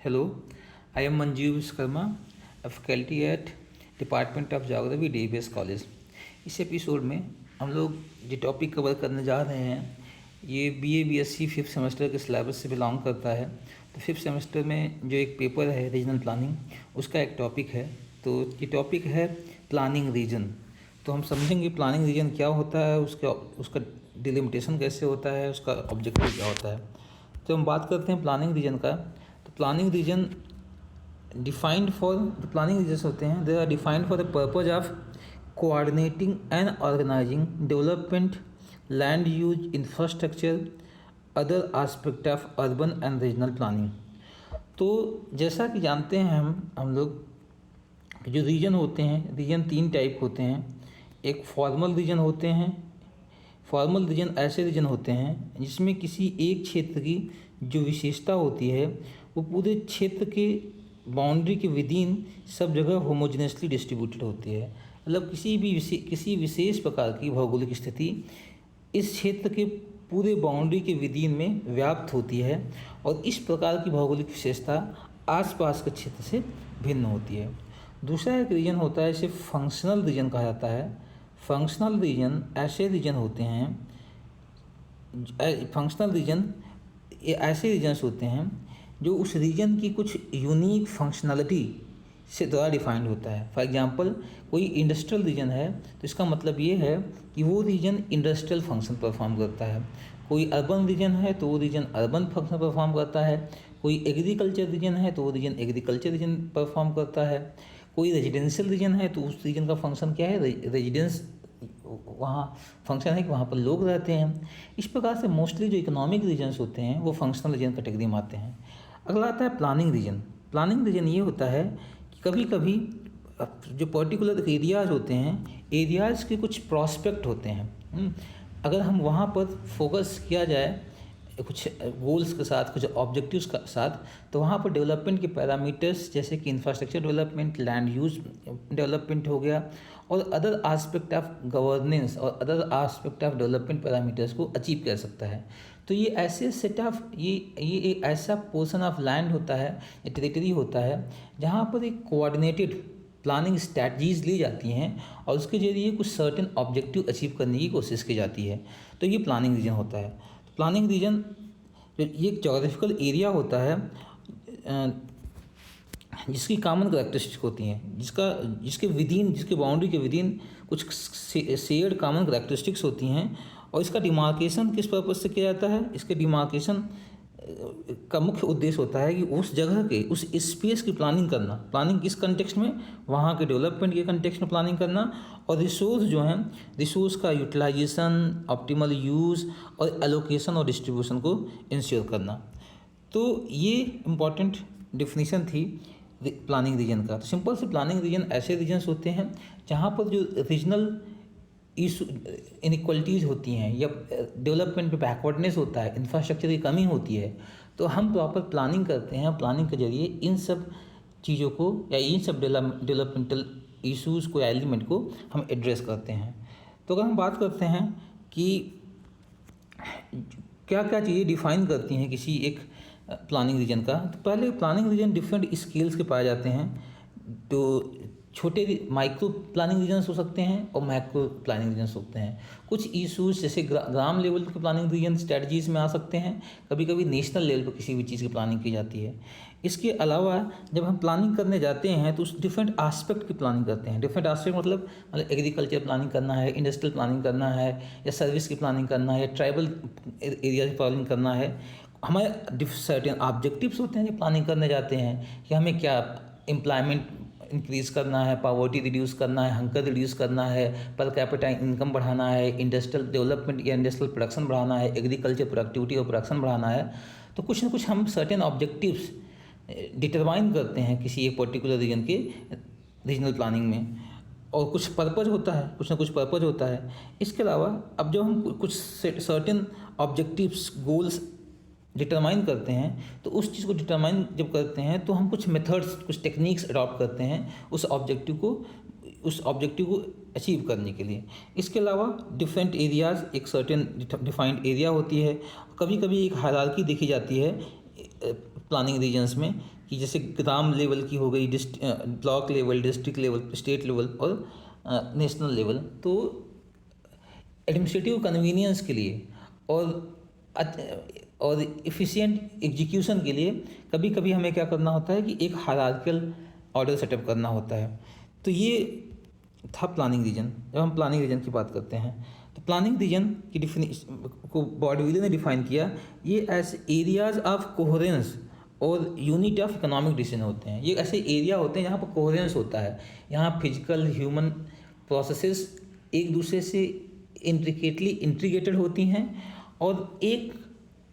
Hello, I am Manjeev Viskarma, a faculty at Department of Geography, DBS College। इस episode में हम लोग जो टॉपिक कवर करने जा रहे हैं ये BA BSc फिफ्थ सेमेस्टर के सिलेबस से बिलोंग करता है। तो फिफ्थ सेमेस्टर में जो एक पेपर है रीजनल प्लानिंग, उसका एक टॉपिक है। तो ये टॉपिक है प्लानिंग रीजन। तो हम समझेंगे प्लानिंग रीजन क्या होता है, उसका डिलिमिटेशन कैसे होता है, उसका ऑब्जेक्टिव क्या होता है। तो हम बात करते हैं प्लानिंग रीजन का। तो planning region defined for the planning regions होते हैं, they are defined for the purpose of coordinating and organising development, land use, infrastructure, other aspect of urban and regional planning. तो जैसा कि जानते हैं हम लोग जो रीजन होते हैं, रीजन तीन टाइप होते हैं। एक फॉर्मल रीजन होते हैं। फॉर्मल रीजन ऐसे रीजन होते हैं जिसमें किसी एक क्षेत्र की जो विशेषता होती है वो पूरे क्षेत्र के बाउंड्री के विदिन सब जगह होमोजेनियसली डिस्ट्रीब्यूटेड होती है। मतलब किसी विशेष प्रकार की भौगोलिक स्थिति इस क्षेत्र के पूरे बाउंड्री के विदिन में व्याप्त होती है और इस प्रकार की भौगोलिक विशेषता आसपास के क्षेत्र से भिन्न होती है। दूसरा एक रीजन होता है, इसे फंक्शनल रीजन कहा जाता है। फंक्शनल रीजन ऐसे रीजन होते हैं, फंक्शनल रीजन ये ऐसे रीजन्स होते हैं जो उस रीजन की कुछ यूनिक फंक्शनलिटी से द्वारा डिफाइंड होता है। फॉर एग्जांपल कोई इंडस्ट्रियल रीजन है तो इसका मतलब ये है कि वो रीजन इंडस्ट्रियल फंक्शन परफॉर्म करता है। कोई अर्बन रीजन है तो वो रीजन अर्बन फंक्शन परफॉर्म करता है। कोई एग्रीकल्चर रीजन है तो वो रीजन एग्रीकल्चर रीजन परफॉर्म करता है। कोई रेजिडेंशियल रीजन है तो उस रीजन का फंक्शन क्या है, रेजिडेंस वहाँ फंक्शन है कि वहाँ पर लोग रहते हैं। इस प्रकार से मोस्टली जो इकोनॉमिक रीजन्स होते हैं वो फंक्शनल रीजन कैटेगरी में आते हैं। अगला आता है प्लानिंग रीजन। प्लानिंग रीजन ये होता है कि कभी कभी जो पर्टिकुलर एरियाज़ होते हैं, एरियाज़ के कुछ प्रॉस्पेक्ट होते हैं। अगर हम वहाँ पर फोकस किया जाए कुछ गोल्स के साथ, कुछ ऑब्जेक्टिव्स के साथ, तो वहाँ पर डेवलपमेंट के पैरामीटर्स जैसे कि infrastructure development, land use development हो गया और अदर आस्पेक्ट ऑफ गवर्नेंस और other aspect of development parameters को अचीव कर सकता है। तो ये ऐसे सेट ऑफ ये एक ऐसा पोर्शन ऑफ लैंड होता है या टेरिटरी होता है जहाँ पर एक कोऑर्डिनेटेड प्लानिंग स्ट्रैटजीज ली जाती हैं और उसके जरिए कुछ सर्टेन ऑब्जेक्टिव अचीव करने की कोशिश की जाती है। तो ये प्लानिंग रीजन होता है। प्लानिंग रीजन जो ये एक जोग्राफिकल एरिया होता है जिसकी कॉमन करैक्टरिस्टिक होती हैं, जिसके बाउंड्री के विदिन कुछ शेयर्ड कॉमन करैक्टरिस्टिक्स होती हैं। और इसका डिमार्केशन किस पर्पज़ से किया जाता है, इसके डिमार्केशन का मुख्य उद्देश्य होता है कि उस जगह के उस स्पेस की प्लानिंग करना। प्लानिंग किस कंटेक्स्ट में, वहाँ के डेवलपमेंट के कंटेक्स्ट में प्लानिंग करना और रिसोर्स जो हैं, रिसोर्स का यूटिलाइजेशन, ऑप्टिमल यूज़ और एलोकेशन और डिस्ट्रीब्यूशन को इंश्योर करना। तो ये इम्पॉर्टेंट डेफिनेशन थी प्लानिंग रीजन का। तो सिंपल से प्लानिंग रीजन ऐसे रीजन्स होते हैं जहाँ पर जो रीजनल इशू इनइक्वलिटीज़ होती हैं या डेवलपमेंट में बैकवर्डनेस होता है, इंफ्रास्ट्रक्चर की कमी होती है, तो हम प्रॉपर प्लानिंग करते हैं। प्लानिंग के जरिए इन सब चीज़ों को या इन सब डेवलपमेंटल इश्यूज़ को, एलिमेंट को हम एड्रेस करते हैं। तो अगर हम बात करते हैं कि क्या क्या चीज़ें डिफाइन करती हैं किसी एक प्लानिंग रीजन का, तो पहले प्लानिंग रीजन डिफरेंट स्केल्स के पाए जाते हैं। तो छोटे माइक्रो प्लानिंग रीजन्स हो सकते हैं और मैक्रो प्लानिंग रीजन्स होते हैं। कुछ इशूज़ जैसे ग्राम लेवल के प्लानिंग रीजन स्ट्रेटजीज़ में आ सकते हैं, कभी कभी नेशनल लेवल पर किसी भी चीज़ की प्लानिंग की जाती है। इसके अलावा जब हम प्लानिंग करने जाते हैं तो उस डिफरेंट आस्पेक्ट की प्लानिंग करते हैं। डिफरेंट आस्पेक्ट मतलब एग्रीकल्चर प्लानिंग करना है, इंडस्ट्रियल प्लानिंग करना है, या सर्विस की प्लानिंग करना है, या ट्राइबल एरिया की प्लानिंग करना है। हमारे सर्टेन ऑब्जेक्टिव्स होते हैं जब प्लानिंग करने जाते हैं कि हमें क्या एम्प्लॉयमेंट इंक्रीज़ करना है, पॉवर्टी रिड्यूस करना है, हंगर रिड्यूस करना है, पर कैपिटा इनकम बढ़ाना है, इंडस्ट्रियल डेवलपमेंट या इंडस्ट्रियल प्रोडक्शन बढ़ाना है, एग्रीकल्चर प्रोडक्टिविटी और प्रोडक्शन बढ़ाना है। तो कुछ ना कुछ हम सर्टेन ऑब्जेक्टिव्स डिटरमाइन करते हैं किसी एक पर्टिकुलर रीजन के रीजनल प्लानिंग में, और कुछ पर्पज़ होता है, कुछ ना कुछ पर्पज़ होता है। इसके अलावा अब जब हम कुछ सर्टेन ऑब्जेक्टिव्स, गोल्स डिटरमाइन करते हैं तो उस चीज़ को डिटरमाइन जब करते हैं तो हम कुछ मेथड्स, कुछ टेक्निक्स अडॉप्ट करते हैं उस ऑब्जेक्टिव को अचीव करने के लिए। इसके अलावा डिफरेंट एरियाज़, एक सर्टेन डिफाइंड एरिया होती है। कभी कभी एक हायरार्की देखी जाती है प्लानिंग रीजन्स में, कि जैसे ग्राम लेवल की हो गई, block level, district level, state level और नेशनल लेवल। तो एडमिनिस्ट्रेटिव कन्वीनियंस के लिए और इफ़िशिएंट एग्जीक्यूशन के लिए कभी कभी हमें क्या करना होता है कि एक हायरार्किकल ऑर्डर सेटअप करना होता है। तो ये था प्लानिंग रीजन। जब हम प्लानिंग रीजन की बात करते हैं तो प्लानिंग रीजन की डिफिनेशन को बॉडविले ने डिफाइन किया, ये एज एरियाज ऑफ कोहेरेंस और यूनिट ऑफ इकोनॉमिक डिसीजन होते हैं। ये ऐसे एरिया होते हैं जहाँ पर कोहेरेंस होता है, यहाँ फिजिकल ह्यूमन प्रोसेसेस एक दूसरे से इंट्रिकेटली इंटीग्रेटेड होती हैं और एक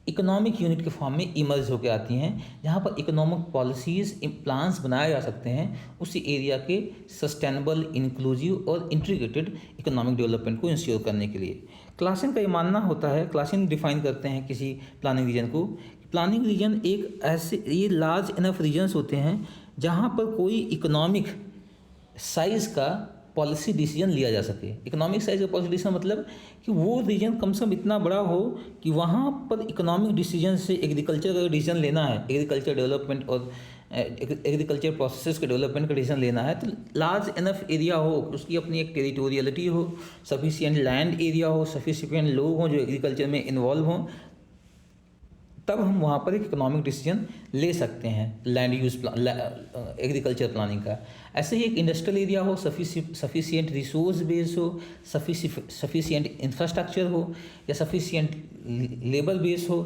इकोनॉमिक यूनिट के फॉर्म में इमर्ज होकर आती हैं, जहाँ पर इकोनॉमिक पॉलिसीज़ प्लान्स बनाए जा सकते हैं उस एरिया के सस्टेनेबल, इंक्लूसिव और इंटीग्रेटेड इकोनॉमिक डेवलपमेंट को इंश्योर करने के लिए। क्लासन का ये मानना होता है, क्लासन डिफाइन करते हैं किसी प्लानिंग रीजन को, प्लानिंग रीजन एक ऐसे ये लार्ज इनफ रीजन्स होते हैं जहाँ पर कोई इकोनॉमिक साइज़ का पॉलिसी डिसीजन लिया जा सके। इकोनॉमिक साइज का पॉलिसी डिसीजन मतलब कि वो रीजन कम से कम इतना बड़ा हो कि वहाँ पर इकोनॉमिक डिसीजन से एग्रीकल्चर का डिसीजन लेना है, एग्रीकल्चर डेवलपमेंट और एग्रीकल्चर प्रोसेसेस के डेवलपमेंट का डिसीजन लेना है, तो लार्ज इनफ एरिया हो, उसकी अपनी एक टेरिटोरियलिटी हो, सफिशिएंट लैंड एरिया हो, सफिशिएंट लोग हों जो एग्रीकल्चर में इन्वॉल्व हों, तब हम वहाँ पर एक इकोनॉमिक डिसीजन ले सकते हैं लैंड यूज़ एग्रीकल्चर प्लानिंग का। ऐसे ही एक इंडस्ट्रियल एरिया हो, सफिशिएंट रिसोर्स बेस हो, सफिशिएंट इंफ्रास्ट्रक्चर हो या सफिशिएंट लेबर बेस हो,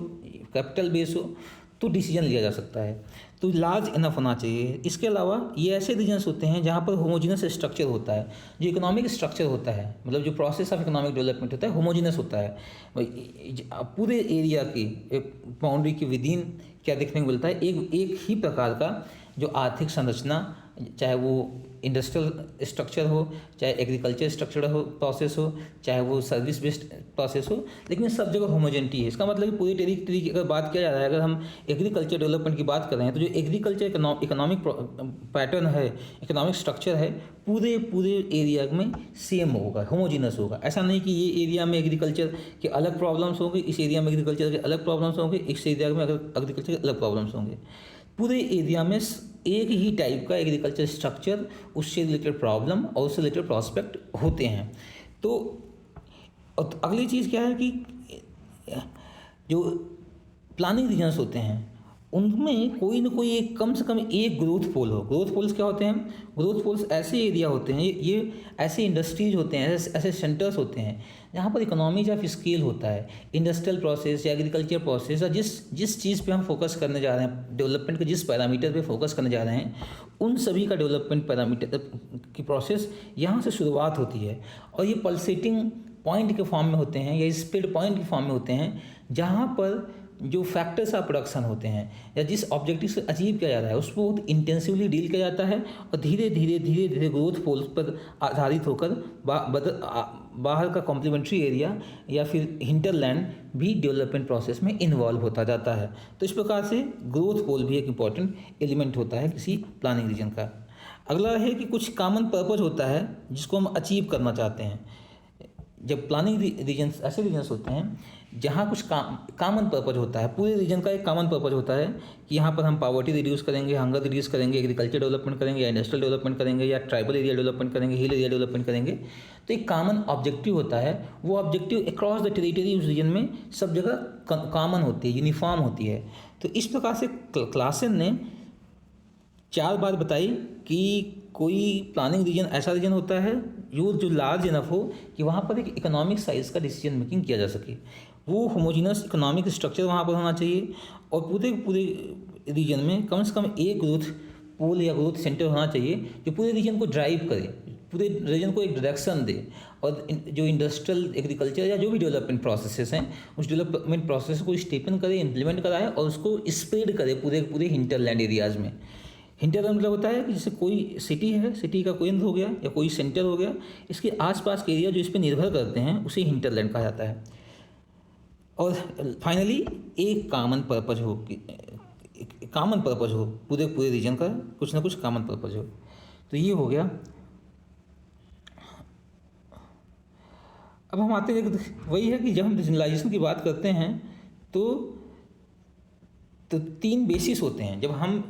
कैपिटल बेस हो, तो डिसीजन लिया जा सकता है। तो लार्ज इनफ होना चाहिए। इसके अलावा ये ऐसे रीजन्स होते हैं जहाँ पर होमोजीनस स्ट्रक्चर होता है, जो इकोनॉमिक स्ट्रक्चर होता है, मतलब जो प्रोसेस ऑफ इकोनॉमिक डेवलपमेंट होता है होमोजीनस होता है। पूरे एरिया की एक बाउंड्री के विदिन क्या देखने को मिलता है, एक ही प्रकार का जो आर्थिक संरचना, चाहे वो इंडस्ट्रियल स्ट्रक्चर हो, चाहे एग्रीकल्चर स्ट्रक्चर हो, प्रोसेस हो, चाहे वो सर्विस बेस्ड प्रोसेस हो, लेकिन सब जगह होमोजेनिटी है। इसका मतलब कि पूरी टेरिटरी की अगर बात किया जा रहा है, अगर हम एग्रीकल्चर डेवलपमेंट की बात कर रहे हैं, तो जो एग्रीकल्चर इकोनॉमिक पैटर्न है, इकोनॉमिक स्ट्रक्चर है, पूरे एरिया में सेम होगा, होमोजीनस होगा। ऐसा नहीं कि ये एरिया में एग्रीकल्चर के अलग प्रॉब्लम्स होंगे, इस एरिया में एग्रीकल्चर के अलग प्रॉब्लम्स होंगे, इस एरिया में एग्रीकल्चर के अलग प्रॉब्लम्स होंगे। पूरे एरिया में एक ही टाइप का एग्रीकल्चर स्ट्रक्चर, उससे रिलेटेड प्रॉब्लम और उससे रिलेटेड प्रॉस्पेक्ट होते हैं। तो अगली चीज़ क्या है कि जो प्लानिंग रीजन्स होते हैं उनमें कोई ना कोई एक कम से कम एक ग्रोथ पोल हो। ग्रोथ पोल्स क्या होते हैं? ग्रोथ पोल्स ऐसे एरिया होते हैं, ये ऐसे इंडस्ट्रीज होते हैं, ऐसे सेंटर्स होते हैं जहाँ पर इकोनॉमीज ऑफ स्केल होता है। इंडस्ट्रियल प्रोसेस या एग्रीकल्चर प्रोसेस या जिस चीज़ पे हम फोकस करने जा रहे हैं, डेवलपमेंट के जिस पैरामीटर पे फोकस करने जा रहे हैं, उन सभी का डेवलपमेंट पैरामीटर की प्रोसेस यहाँ से शुरुआत होती है। और ये पल्सेटिंग पॉइंट के फॉर्म में होते हैं या स्पीड पॉइंट के फॉर्म में होते हैं, जहाँ पर जो फैक्टर्स ऑफ प्रोडक्शन होते हैं या जिस ऑब्जेक्टिव से अचीव किया जा रहा है उसको बहुत इंटेंसिवली डील किया जाता है और धीरे धीरे ग्रोथ पोल्स पर आधारित होकर बाहर का कॉम्प्लीमेंट्री एरिया या फिर हिंटरलैंड भी डेवलपमेंट प्रोसेस में इन्वॉल्व होता जाता है। तो इस प्रकार से ग्रोथ पोल भी एक इम्पॉर्टेंट एलिमेंट होता है किसी प्लानिंग रीजन का। अगला है कि कुछ कॉमन पर्पज होता है जिसको हम अचीव करना चाहते हैं। जब प्लानिंग रीजन्स ऐसे रीजन्स होते हैं जहाँ कुछ कॉमन पर्पज होता है, पूरे रीजन का एक कॉमन पर्पज होता है कि यहाँ पर हम पॉवर्टी रिड्यूस करेंगे, हंगर रिड्यूस करेंगे, एग्रीकल्चर डेवलपमेंट करेंगे या इंडस्ट्रियल डेवलपमेंट करेंगे या ट्राइबल एरिया डेवलपमेंट करेंगे, हिल एरिया डेवलपमेंट करेंगे। तो एक कॉमन ऑब्जेक्टिव होता है, वो ऑब्जेक्टिव अक्रॉस द टेरिटरी उस रीजन में सब जगह कॉमन होती है, यूनिफॉर्म होती है। तो इस प्रकार से क्लासन ने 4 बात बताई कि कोई प्लानिंग रीजन ऐसा रीजन होता है जो लार्ज इनफ हो कि वहाँ पर एक इकोनॉमिक साइज का डिसीजन मेकिंग किया जा सके। वो होमोजीनस इकोनॉमिक स्ट्रक्चर वहाँ पर होना चाहिए और पूरे रीजन में कम से कम एक ग्रोथ पोल या ग्रोथ सेंटर होना चाहिए जो पूरे रीजन को ड्राइव करे, पूरे रीजन को एक डायरेक्शन दे और जो इंडस्ट्रियल, एग्रीकल्चर या जो भी डेवलपमेंट प्रोसेसेस हैं उस डेवलपमेंट प्रोसेस को स्टेपन करे, इम्प्लीमेंट कराए और उसको स्प्रेड करे पूरे हिंटरलैंड एरियाज़ में। हिंटरलैंड मतलब होता है कि जैसे कोई सिटी है, सिटी का केंद्र हो गया या कोई सेंटर हो गया, इसके आसपास के एरिया जो इस पर निर्भर करते हैं उसे हिंटरलैंड कहा जाता है। और फाइनली एक कॉमन पर्पज हो, पूरे रीजन का कुछ ना कुछ कॉमन पर्पज हो। तो ये हो गया। अब हम आते हैं, वही है कि जब हम रीजनलाइजेशन की बात करते हैं तो तो 3 बेसिस होते हैं जब हम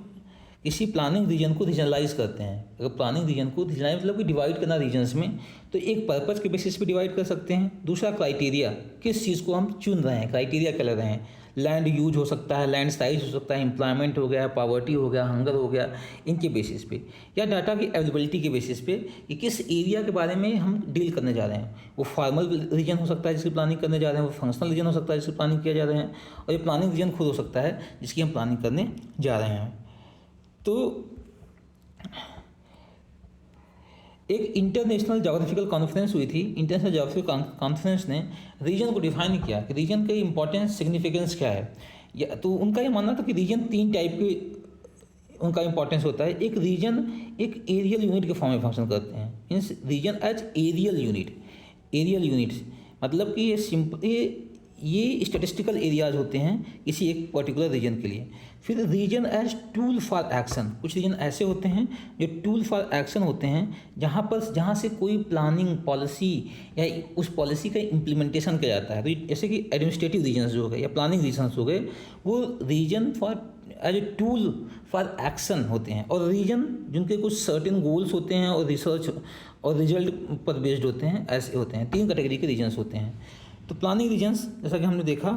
किसी प्लानिंग रीजन को रीजनलाइज करते हैं। अगर प्लानिंग रीजन को रीजनलाइज मतलब कि डिवाइड करना रीजन्स में, तो एक पर्पस के बेसिस पे डिवाइड कर सकते हैं, दूसरा क्राइटेरिया, किस चीज़ को हम चुन रहे हैं, क्राइटेरिया क्या लग रहे हैं, लैंड यूज हो सकता है, लैंड साइज हो सकता है, एम्प्लॉयमेंट हो गया, पॉवर्टी हो गया, हंगर हो गया, इनके बेसिस पे, या डाटा की अवेलेबिलिटी के बेसिस पे कि किस एरिया के बारे में हम डील करने जा रहे हैं। वो फॉर्मल रीजन हो सकता है जिसकी प्लानिंग करने जा रहे हैं, वो फंक्शनल रीजन हो सकता है जिसकी प्लानिंग किया जा रहे हैं, और ये प्लानिंग रीजन खुद हो सकता है जिसकी हम प्लानिंग करने जा रहे हैं। तो एक इंटरनेशनल ज्योग्राफिकल कॉन्फ्रेंस हुई थी। इंटरनेशनल ज्योग्राफिकल कॉन्फ्रेंस ने रीजन को डिफाइन किया कि रीजन का इंपॉर्टेंस सिग्निफिकेंस क्या है। या तो उनका ये मानना था कि रीजन 3 टाइप के उनका इंपॉर्टेंस होता है। एक रीजन एक एरियल यूनिट के फॉर्म में फंक्शन करते हैं, means region as areal unit. Areal units मतलब कि ये स्टैटिस्टिकल एरियाज होते हैं किसी एक पर्टिकुलर रीजन के लिए। फिर region as tool for action, कुछ रीजन ऐसे होते हैं जो टूल फॉर एक्शन होते हैं जहाँ से कोई प्लानिंग पॉलिसी या उस पॉलिसी का इम्प्लीमेंटेशन किया जाता है। तो जैसे कि एडमिनिस्ट्रेटिव रीजन्स जो हो गए या प्लानिंग रीजन्स हो गए, वो region for as a tool for action होते हैं। और रीजन जिनके कुछ सर्टेन गोल्स होते हैं और रिसर्च और रिजल्ट पर बेस्ड होते हैं, ऐसे होते हैं। 3 कैटेगरी के रीजन्स होते हैं। तो प्लानिंग रीजन्स जैसा कि हमने देखा,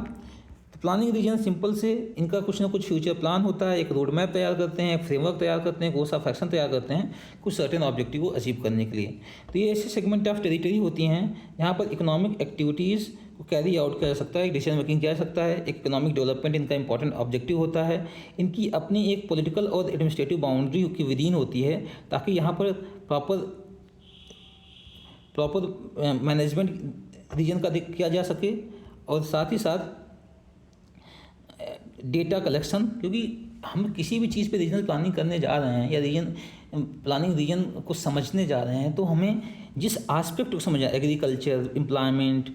तो प्लानिंग रीजन सिंपल से इनका कुछ ना कुछ फ्यूचर प्लान होता है, एक रोड मैप तैयार करते हैं, एक फ्रेमवर्क तैयार करते हैं, कोर्स ऑफ एक्शन तैयार करते हैं कुछ सर्टेन ऑब्जेक्टिव को अचीव करने के लिए। तो ये ऐसे सेगमेंट ऑफ टेरिटरी होती हैं जहाँ पर इकोनॉमिक एक्टिविटीज़ को कैरी आउट किया जा सकता है, डिसीजन मेकिंग किया जा सकता है, इकोनॉमिक डेवलपमेंट इनका इंपॉर्टेंट ऑब्जेक्टिव होता है। इनकी अपनी एक पॉलिटिकल और एडमिनिस्ट्रेटिव बाउंड्री की विदीन होती है ताकि यहाँ पर प्रॉपर मैनेजमेंट रीजन का किया जा सके। और साथ ही साथ डेटा कलेक्शन, क्योंकि हम किसी भी चीज़ पे रीजनल प्लानिंग करने जा रहे हैं या प्लानिंग रीजन को समझने जा रहे हैं, तो हमें जिस एस्पेक्ट को समझना, agriculture, employment,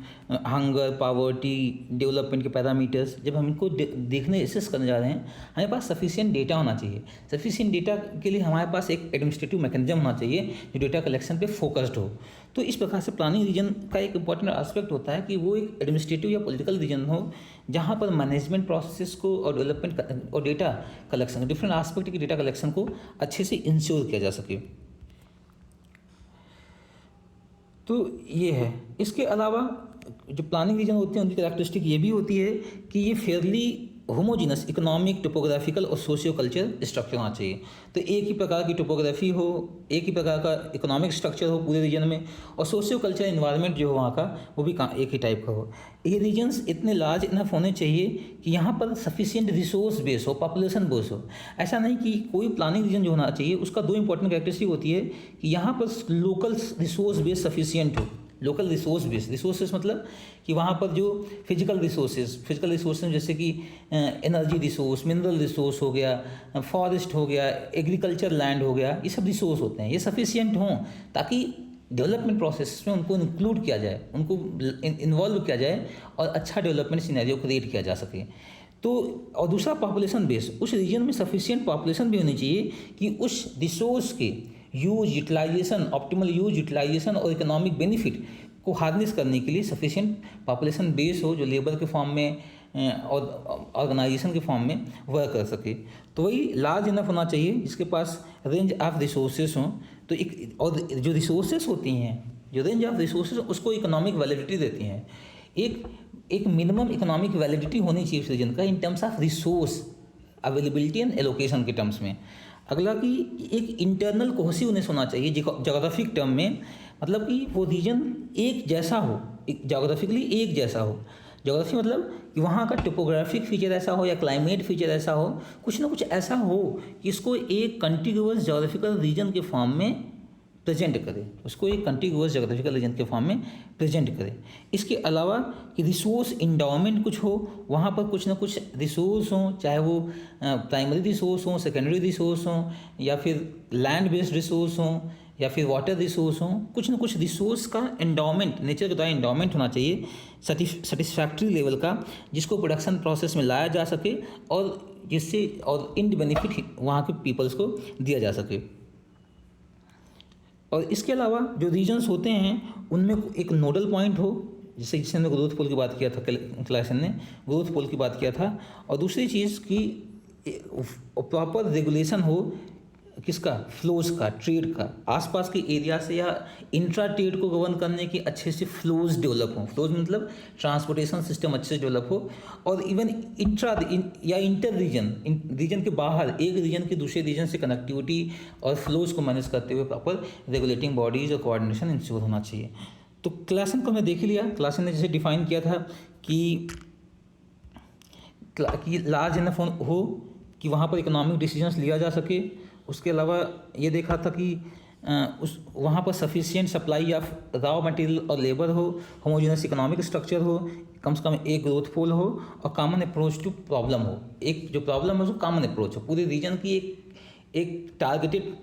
hunger, poverty, development के पैरामीटर्स, जब हम इनको देखने एसेस करने जा रहे हैं, हमारे पास सफिशिएंट डेटा होना चाहिए। सफिशिएंट डेटा के लिए हमारे पास एक एडमिनिस्ट्रेटिव मैकेनिज्म होना चाहिए जो डेटा कलेक्शन पे फोकस्ड हो। तो इस प्रकार से प्लानिंग रीजन का एक इंपॉर्टेंट एस्पेक्ट होता है कि वो एक एडमिनिस्ट्रेटिव या पॉलिटिकल रीजन हो जहाँ पर मैनेजमेंट प्रोसेस को और डेवलपमेंट और डेटा कलेक्शन, डिफरेंट एस्पेक्ट की डेटा कलेक्शन को अच्छे से इंश्योर किया जा सके। तो ये है। इसके अलावा जो प्लानिंग रीजन होते हैं उनकी कैरेक्टरिस्टिक ये भी होती है कि ये फेयरली होमोजीनस इकोनॉमिक, टोपोग्राफिकल और सोशियो कल्चर स्ट्रक्चर होना चाहिए। तो एक ही प्रकार की टोपोग्राफी हो, एक ही प्रकार का इकोनॉमिक स्ट्रक्चर हो पूरे रीजन में, और सोशियो कल्चर इन्वायरमेंट जो हो वहाँ का वो भी एक ही टाइप का हो। ये रीजन्स इतने लार्ज इनफ होने चाहिए कि यहाँ पर सफिशिएंट रिसोर्स बेस हो, पॉपुलेशन बेस हो। ऐसा नहीं कि कोई प्लानिंग रीजन जो होना चाहिए उसका 2 इंपॉर्टेंट कैरेक्टरिस्टिक होती है कि यहाँ पर लोकल रिसोर्स बेस सफिशिएंट हो। लोकल रिसोर्स बेस, रिसोर्सेज मतलब कि वहाँ पर जो फिजिकल रिसोर्सेज जैसे कि एनर्जी रिसोर्स, मिनरल रिसोर्स हो गया, फॉरेस्ट हो गया, एग्रीकल्चर लैंड हो गया, ये सब रिसोर्स होते हैं, ये सफिशिएंट हों ताकि डेवलपमेंट प्रोसेस में उनको इंक्लूड किया जाए, उनको इन्वॉल्व किया जाए और अच्छा डेवलपमेंट सिनेरियो क्रिएट किया जा सके। तो और दूसरा पॉपुलेशन बेस, उस रीजन में सफिशिएंट पॉपुलेशन भी होनी चाहिए कि उस रिसोर्स के use utilisation, optimal use utilisation और इकोनॉमिक बेनिफिट को हार्नेस करने के लिए सफिशिएंट पॉपुलेशन बेस हो जो लेबर के फॉर्म में और ऑर्गेनाइजेशन के फॉर्म में वर्क कर सके। तो वही लार्ज इनफ होना चाहिए जिसके पास रेंज ऑफ रिसोर्सेज हों। तो एक और जो रिसोर्सेज होती हैं, जो रेंज ऑफ रिसोर्सेज उसको इकोनॉमिक वैलिडिटी देती हैं। एक मिनिमम इकोनॉमिक वैलिडिटी होनी चाहिए उस रीजन का in terms of resource availability and allocation के टर्म्स में। अगला कि एक इंटरनल कोहेसिवनेस होना चाहिए ज्योग्राफिक टर्म में, मतलब कि वो रीजन एक जैसा हो, ज्योग्राफिकली एक जैसा हो। ज्योग्राफी मतलब कि वहाँ का टोपोग्राफिक फीचर ऐसा हो या क्लाइमेट फीचर ऐसा हो, कुछ ना कुछ ऐसा हो कि इसको एक कंटिन्यूअस ज्योग्राफिकल रीजन के फॉर्म में प्रेजेंट करे, उसको एक कंटिन्यूअस ज्योग्राफिकल रीजन के फॉर्म में प्रेजेंट करे। इसके अलावा कि रिसोर्स इंडाउमेंट कुछ हो, वहाँ पर कुछ ना कुछ रिसोर्स हों, चाहे वो प्राइमरी रिसोर्स हों, सेकेंडरी रिसोर्स हों, या फिर लैंड बेस्ड रिसोर्स हों, या फिर वाटर रिसोर्स हों, कुछ ना कुछ रिसोर्स का एंडाउमेंट, नेचर के द्वारा एंडाउमेंट होना चाहिए सेटिस्फैक्ट्री लेवल का, जिसको प्रोडक्शन प्रोसेस में लाया जा सके और जिससे और इन बेनिफिट वहाँ के पीपल्स को दिया जा सके। और इसके अलावा जो रीजन्स होते हैं उनमें एक नोडल पॉइंट हो, जिसने ग्रोथ पोल की बात किया था, क्लासन ने ग्रोथ पोल की बात किया था। और दूसरी चीज़ कि प्रॉपर रेगुलेशन हो किसका, फ्लोज का, ट्रेड का, आसपास के एरिया से या इंट्रा ट्रेड को गवर्न करने के अच्छे से फ्लोज डेवलप हो। फ्लोज मतलब ट्रांसपोर्टेशन सिस्टम अच्छे से डेवलप हो, और इवन या इंटर रीजन के बाहर एक रीजन के दूसरे रीजन से कनेक्टिविटी और फ्लोज को मैनेज करते हुए प्रॉपर रेगुलेटिंग बॉडीज और कोऑर्डिनेशन इंश्योर होना चाहिए। तो क्लासन को हमने देख ही लिया। क्लासन ने जैसे डिफाइन किया था कि लार्ज इनफ हो कि वहाँ पर इकोनॉमिक डिसीजंस लिया जा सके। उसके अलावा ये देखा था कि वहाँ पर sufficient supply of raw material और लेबर हो, होमोजेनस इकोनॉमिक स्ट्रक्चर हो, कम से कम एक ग्रोथ पोल हो, और कॉमन अप्रोच टू प्रॉब्लम हो। एक जो प्रॉब्लम है उसको कॉमन अप्रोच हो, पूरे रीजन की एक टारगेटेड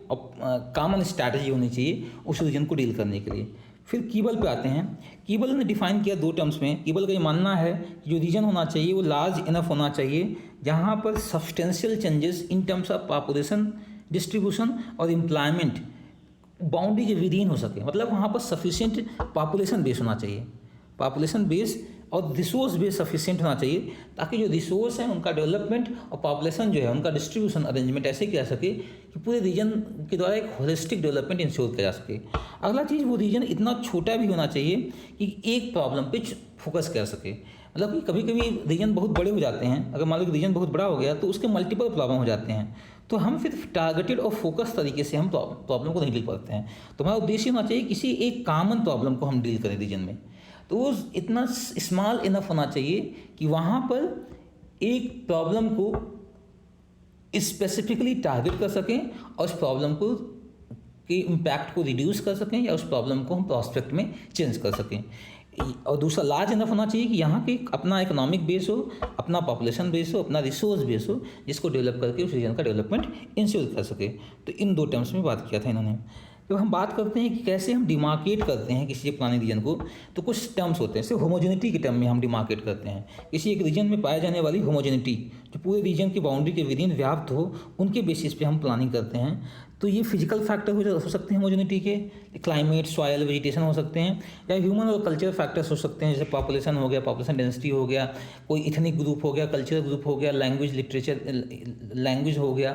कॉमन स्ट्रैटेजी होनी चाहिए उस रीजन को डील करने के लिए। फिर कीबल पे आते हैं। कीबल ने डिफाइन किया 2 टर्म्स में। कीबल का ये मानना है कि जो रीजन होना चाहिए वो लार्ज इनफ होना चाहिए जहाँ पर substantial changes in terms of population distribution और एम्प्लॉयमेंट बाउंड्री के विदिन हो सके। मतलब वहाँ पर सफिशिएंट पॉपुलेशन बेस होना चाहिए, पॉपुलेशन बेस और रिसोर्स बेस सफिशिएंट होना चाहिए, ताकि जो रिसोर्स है उनका डेवलपमेंट और पॉपुलेशन जो है उनका डिस्ट्रीब्यूशन अरेंजमेंट ऐसे किया जा सके कि पूरे रीजन के द्वारा एक होलिस्टिक डेवलपमेंट इंश्योर किया जा सके। अगला चीज़, वो रीजन इतना छोटा भी होना चाहिए कि एक प्रॉब्लम पे फोकस कर सके। मतलब कि कभी कभी रीजन बहुत बड़े हो जाते हैं, अगर मान लो रीजन बहुत बड़ा हो गया तो उसके मल्टीपल प्रॉब्लम हो जाते हैं, तो हम फिर टारगेटेड और फोकस तरीके से हम प्रॉब्लम को नहीं डील करते हैं। तो हमारा उद्देश्य होना चाहिए किसी एक कॉमन प्रॉब्लम को हम डील करें रीजन में। तो वो इतना स्मॉल इनफ होना चाहिए कि वहाँ पर एक प्रॉब्लम को स्पेसिफिकली टारगेट कर सकें और उस प्रॉब्लम को के इम्पैक्ट को रिड्यूस कर सकें या उस प्रॉब्लम को हम प्रॉस्पेक्ट में चेंज कर सकें। और दूसरा, लार्ज इनफ होना चाहिए कि यहाँ के अपना इकोनॉमिक बेस हो, अपना पॉपुलेशन बेस हो, अपना रिसोर्स बेस हो, जिसको डेवलप करके उस रीजन का डेवलपमेंट इंश्योर कर सके। तो इन 2 टर्म्स में बात किया था इन्होंने। जब हम बात करते हैं कि कैसे हम डिमार्केट करते हैं किसी प्लानिंग रीजन को, तो कुछ टर्म्स होते हैं। जैसे होमोजेनिटी के टर्म में हम डिमार्केट करते हैं किसी एक रीजन में पाए जाने वाली होमोजेनिटी, जो पूरे रीजन की बाउंड्री के विदिन व्याप्त हो, उनके बेसिस पे हम प्लानिंग करते हैं। तो ये फिजिकल फैक्टर हो सकते हैं होमोजेनिटी के, क्लाइमेट, सॉयल, वेजिटेशन हो सकते हैं, या ह्यूमन और कल्चरल फैक्टर्स हो सकते हैं, जैसे पॉपुलेशन हो गया, पॉपुलेशन डेंसिटी हो गया, कोई इथनिक ग्रुप हो गया, कल्चरल ग्रुप हो गया, लैंग्वेज हो गया,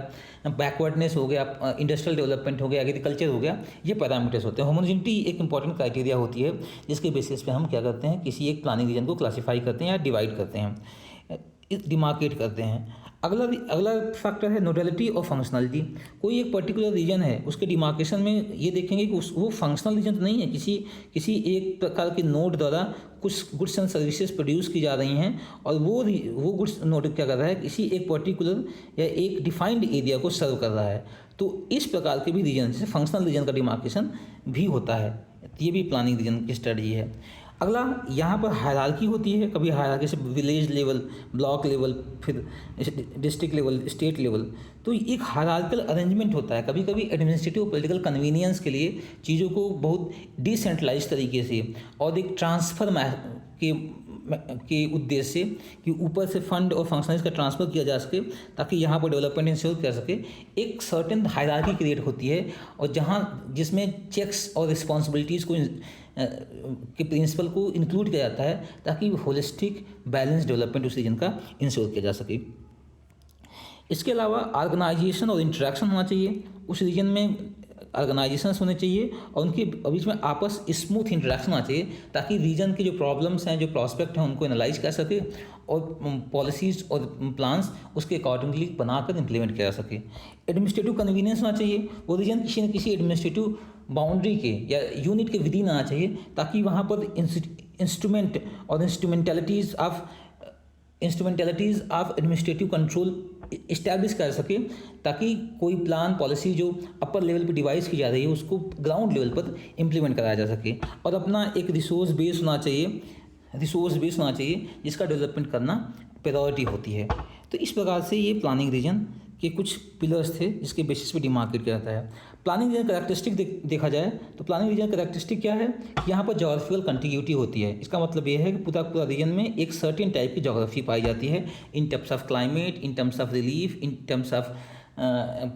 बैकवर्डनेस हो गया, इंडस्ट्रियल डेवलपमेंट हो गया, एग्रीकल्चर हो गया। ये पैरामीटर्स होते हैं। होमोजेनिटी एक इंपॉर्टेंट क्राइटेरिया होती है जिसके बेसिस पे हम क्या करते हैं, किसी एक प्लानिंग रीजन को क्लासीफाई करते हैं या डिवाइड करते हैं, डिमार्केट करते हैं। अगला फैक्टर है नोडलिटी और फंक्शनलिटी। कोई एक पर्टिकुलर रीजन है, उसके डिमार्केशन में ये देखेंगे कि वो फंक्शनल रीजन तो नहीं है, किसी एक प्रकार के नोड द्वारा कुछ गुड्स एंड सर्विसेज प्रोड्यूस की जा रही हैं, और वो गुड्स नोड क्या कर रहा है, किसी एक पर्टिकुलर या एक डिफाइंड एरिया को सर्व कर रहा है। तो इस प्रकार के भी रीजन, जैसे फंक्शनल रीजन का डिमार्केशन भी होता है। ये भी प्लानिंग रीजन की स्ट्रेटजी है। अगला, यहाँ पर हायरार्की होती है। कभी हायरार्की से विलेज लेवल, ब्लॉक लेवल, फिर डिस्ट्रिक्ट लेवल, स्टेट लेवल। तो एक हायरार्किकल अरेंजमेंट होता है। कभी कभी एडमिनिस्ट्रेटिव पॉलिटिकल कन्वीनियंस के लिए चीज़ों को बहुत डिसेंट्रलाइज तरीके से और एक ट्रांसफर के उद्देश्य से कि ऊपर से फंड और फंक्शनरीज का ट्रांसफ़र किया जा सके, ताकि यहाँ पर डेवलपमेंट इंश्योर कर सके। एक सर्टेन हायरार्की क्रिएट होती है, और जिसमें चेक्स और रिस्पॉन्सिबिलिटीज़ को के प्रिंसिपल को इंक्लूड किया जाता है, ताकि होलिस्टिक बैलेंस डेवलपमेंट उस रीजन का इंश्योर किया जा सके। इसके अलावा ऑर्गेनाइजेशन और इंटरेक्शन होना चाहिए। उस रीजन में ऑर्गेनाइजेशंस होने चाहिए और उनके बीच में आपस स्मूथ इंटरेक्शन होना चाहिए, ताकि रीजन के जो प्रॉब्लम्स हैं, जो प्रॉस्पेक्ट हैं, उनको एनालाइज कर सके और पॉलिसीज़ और प्लान्स उसके अकॉर्डिंगली बनाकर इम्प्लीमेंट किया जा सके। एडमिनिस्ट्रेटिव कन्वीनियंस होना चाहिए। वो रीजन किसी न किसी एडमिनिस्ट्रेटिव बाउंड्री के या यूनिट के विदिन आना चाहिए, ताकि वहाँ पर इंस्ट्रूमेंट और instrumentalities of administrative control establish कर सके, ताकि कोई प्लान पॉलिसी जो अपर लेवल पे डिवाइस की जा रही है उसको ग्राउंड लेवल पर इम्प्लीमेंट कराया जा सके। और अपना एक रिसोर्स बेस होना चाहिए जिसका डेवलपमेंट करना प्रायोरिटी होती है। तो इस प्रकार से ये प्लानिंग रीजन के कुछ पिलर्स थे जिसके बेसिस पे डिमार्केट किया जाता है। प्लानिंग रीजन कैरेक्टरिस्टिक देखा जाए तो प्लानिंग रीजन कैरेक्टरिस्टिक क्या है, यहाँ पर जोग्राफिकल कंटिन्यूटी होती है। इसका मतलब ये है कि पूरा रीजन में एक सर्टेन टाइप की जोग्राफी पाई जाती है, in terms of climate, in terms of relief, in terms of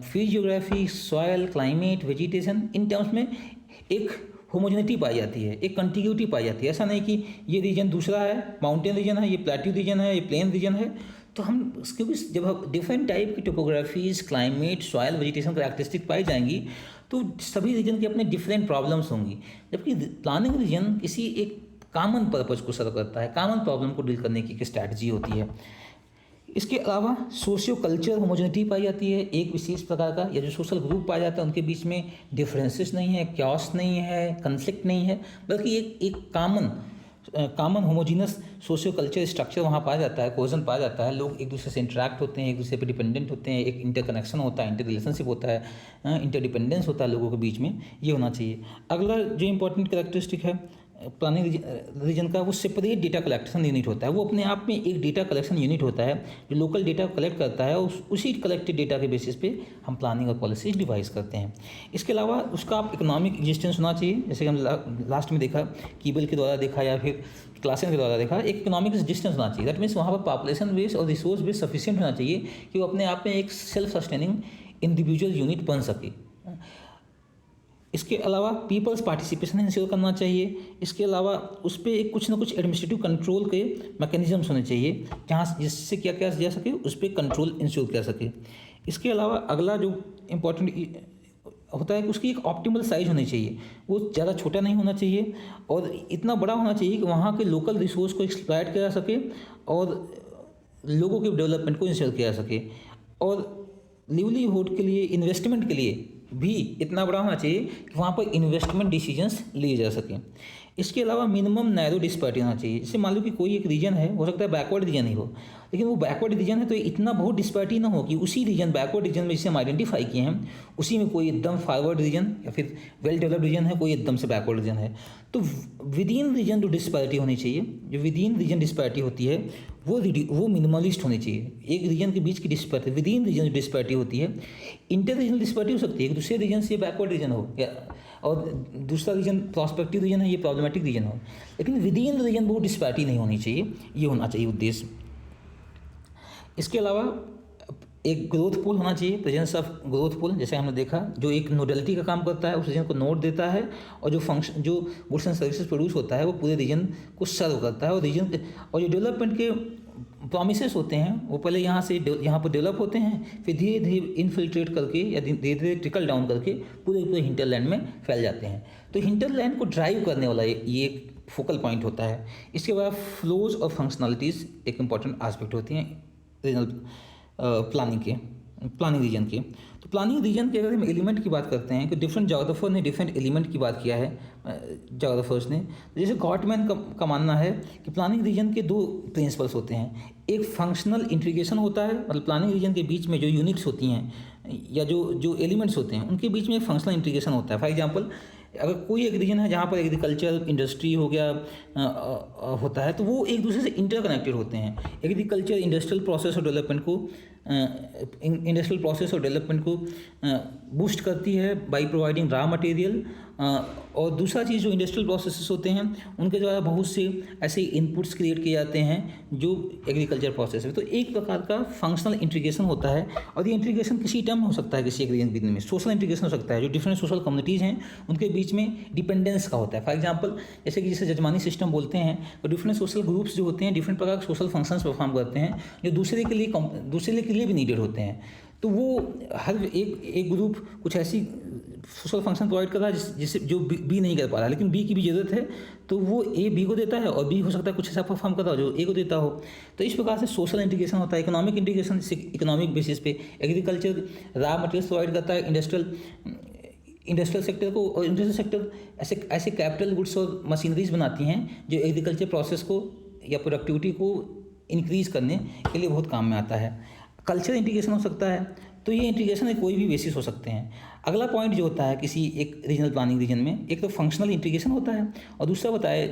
physiography, soil, climate, vegetation. In terms में एक होमोजेनिटी पाई जाती है, एक कंटिन्यूटी पाई जाती है। ऐसा नहीं कि ये रीजन दूसरा है, माउंटेन रीजन है, ये प्लेट्यू रीजन है, ये प्लेन रीजन है। तो हम क्योंकि जब हम डिफरेंट टाइप की टोपोग्राफीज, क्लाइमेट, सॉइल, वेजिटेशन करैक्टरिस्टिक पाई जाएंगी तो सभी रीजन की अपने डिफरेंट प्रॉब्लम्स होंगी, जबकि प्लानिंग रीजन किसी एक कॉमन पर्पज को सर्व करता है, कॉमन प्रॉब्लम को डील करने की एक स्ट्रैटेजी होती है। इसके अलावा सोशियो कल्चर होमोजेनिटी पाई जाती है, एक विशेष प्रकार का या जो सोशल ग्रुप पाया जाता है उनके बीच में डिफरेंसेस नहीं है, क्यास नहीं है, कन्फ्लिक्ट नहीं है, बल्कि एक common homogeneous socio culture structure वहाँ पाया जाता है, कोजन पाया जाता है। लोग एक दूसरे से इंटरेक्ट होते हैं, एक दूसरे पर डिपेंडेंट होते हैं, एक इंटरकनेक्शन होता है, इंटर रिलेशनशिप होता है, इंटरडिपेंडेंस होता है लोगों के बीच में, ये होना चाहिए। अगला जो इंपॉर्टेंट कैरेक्टरिस्टिक है प्लानिंग रीजन का, वो सेपरेट डेटा कलेक्शन यूनिट होता है। वो अपने आप में एक डेटा कलेक्शन यूनिट होता है जो लोकल डेटा कलेक्ट करता है, उसी कलेक्टेड डेटा के बेसिस पे हम प्लानिंग और पॉलिसीज डिवाइस करते हैं। इसके अलावा उसका आप इकोनॉमिक एग्जिस्टेंस होना चाहिए, जैसे हम लास्ट में देखा, कीबल के द्वारा देखा या फिर क्लासन के द्वारा देखा, एक इकोनॉमिक एग्जिस्टेंस होना चाहिए। दैट मीन्स वहाँ पर पॉपुलेशन बेस और रिसोर्स बेस सफिशिएंट होना चाहिए कि वो अपने आप में एक सेल्फ सस्टेनिंग इंडिविजुअल यूनिट बन सके। इसके अलावा पीपल्स पार्टिसिपेशन इंश्योर करना चाहिए। इसके अलावा उस पर एक कुछ ना कुछ एडमिनिस्ट्रेटिव कंट्रोल के मैकेनिज्म्स होने चाहिए जहाँ जिससे क्या क्या जा सके उस पर कंट्रोल इंश्योर कर सके। इसके अलावा अगला जो इम्पोर्टेंट होता है कि उसकी एक ऑप्टिमल साइज होनी चाहिए, वो ज़्यादा छोटा नहीं होना चाहिए और इतना बड़ा होना चाहिए कि वहाँ के लोकल रिसोर्स को एक्सप्लॉइट किया जा सके और लोगों के डेवलपमेंट को इंश्योर किया जा सके, और लिवलीहुड के लिए, इन्वेस्टमेंट के लिए भी इतना बड़ा होना चाहिए कि वहाँ पर इन्वेस्टमेंट डिसीजंस लिए जा सकें। इसके अलावा मिनिमम नैरो डिस्पैरिटी होना चाहिए। जैसे मान लो कि कोई एक रीजन है, हो सकता है बैकवर्ड रीजन ही हो, लेकिन वो बैकवर्ड रीजन है तो इतना बहुत डिस्पैरिटी ना हो कि उसी रीजन, बैकवर्ड रीजन में जिसे हम आइडेंटिफाई किए हैं, उसी में कोई एकदम फॉरवर्ड रीजन या फिर वेल डेवलप्ड रीजन है, कोई एकदम से बैकवर्ड रीजन है। तो विद इन रीजन जो डिस्पैरिटी होनी चाहिए, जो विद इन रीजन डिस्पैरिटी होती है वो मिनिमलिस्ट होनी चाहिए। एक रीजन के बीच की disparity, within region disparity होती है, इंटर रीजनल डिस्पैरिटी हो सकती है कि दूसरे रीजन से बैकवर्ड रीजन हो और दूसरा रीजन प्रॉस्पेक्टिव रीजन है, ये प्रॉब्लमेटिक रीजन हो, लेकिन विद इन रीजन वो डिस्पैरिटी नहीं होनी चाहिए, ये होना चाहिए उद्देश्य। इसके अलावा एक ग्रोथ पूल होना चाहिए, प्रेजेंस ऑफ ग्रोथ पूल, जैसे हमने देखा, जो एक नोडलिटी का काम करता है, उस रीजन को नोड देता है और जो गुड्स एंड सर्विसेज प्रोड्यूस होता है वो पूरे रीजन को सर्व करता है, और जो डेवलपमेंट के प्रॉमिसेस होते हैं वो पहले यहाँ पर डेवलप होते हैं, फिर धीरे धीरे इनफिल्ट्रेट करके या धीरे धीरे ट्रिकल डाउन करके पूरे हिंटरलैंड में फैल जाते हैं। तो हिंटरलैंड को ड्राइव करने वाला ये एक फोकल पॉइंट होता है। इसके बाद फ्लोज और फंक्शनलिटीज़ एक इंपॉर्टेंट एस्पेक्ट होती हैं रीजनल प्लानिंग रीजन के। तो प्लानिंग रीजन के अगर हम एलिमेंट की बात करते हैं कि डिफरेंट जोग्राफर ने डिफरेंट एलिमेंट की बात किया है, जोग्राफर्स ने। जैसे गॉटमैन का मानना है कि प्लानिंग रीजन के दो प्रिंसिपल्स होते हैं, एक फंक्शनल इंटीग्रेशन होता है, मतलब प्लानिंग रीजन के बीच में जो यूनिट्स होती हैं या जो एलिमेंट्स होते हैं उनके बीच में फंक्शनल इंटीग्रेशन होता है। फॉर एग्जांपल, अगर कोई एक रीजन है जहाँ पर एग्रीकल्चर इंडस्ट्री हो गया होता है तो वो एक दूसरे से इंटरकनेक्टेड होते हैं। एग्रीकल्चर इंडस्ट्रियल प्रोसेस और डेवलपमेंट को बूस्ट करती है बाय प्रोवाइडिंग रॉ मटेरियल, और दूसरा चीज़ जो इंडस्ट्रियल प्रोसेसेस होते हैं उनके द्वारा बहुत से ऐसे इनपुट्स क्रिएट किए जाते हैं जो एग्रीकल्चर प्रोसेस है। तो एक प्रकार का फंक्शनल इंटीग्रेशन होता है, और ये इंटीग्रेशन किसी टर्म में हो सकता है, किसी एक रीजन में सोशल इंटीग्रेशन हो सकता है, जो डिफरेंट सोशल कम्युनिटीज़ हैं उनके बीच में डिपेंडेंस का होता है। फॉर एग्जांपल, जैसे कि जिसे जजमानी सिस्टम बोलते हैं, तो डिफरेंट सोशल ग्रुप्स जो होते हैं डिफरेंट प्रकार के सोशल फंक्शंस परफॉर्म करते हैं जो दूसरे के लिए भी नीडेड होते हैं। तो वो हर एक ग्रुप कुछ ऐसी सोशल फंक्शन प्रोवाइड कर रहा है जिससे जो बी नहीं कर पा रहा है, लेकिन बी की भी ज़रूरत है, तो वो ए बी को देता है और बी हो सकता है कुछ ऐसा परफॉर्म कर रहा हो जो ए को देता हो। तो इस प्रकार से सोशल इंटीग्रेशन होता है। इकोनॉमिक इंटीग्रेशन इकोनॉमिक बेसिस पे एग्रीकल्चर रॉ मटेरियल्स प्रोवाइड करता है इंडस्ट्रियल सेक्टर को, और इंडस्ट्रियल सेक्टर ऐसे कैपिटल गुड्स और मशीनरीज बनाती हैं जो एग्रीकल्चर प्रोसेस को या प्रोडक्टिविटी को इंक्रीज़ करने के लिए बहुत काम में आता है। कल्चर इंटीग्रेशन हो सकता है, तो ये इंटीग्रेशन कोई भी बेसिस हो सकते हैं। अगला पॉइंट जो होता है किसी एक रीजनल प्लानिंग रीजन में, एक तो फंक्शनल इंटीग्रेशन होता है और दूसरा बताया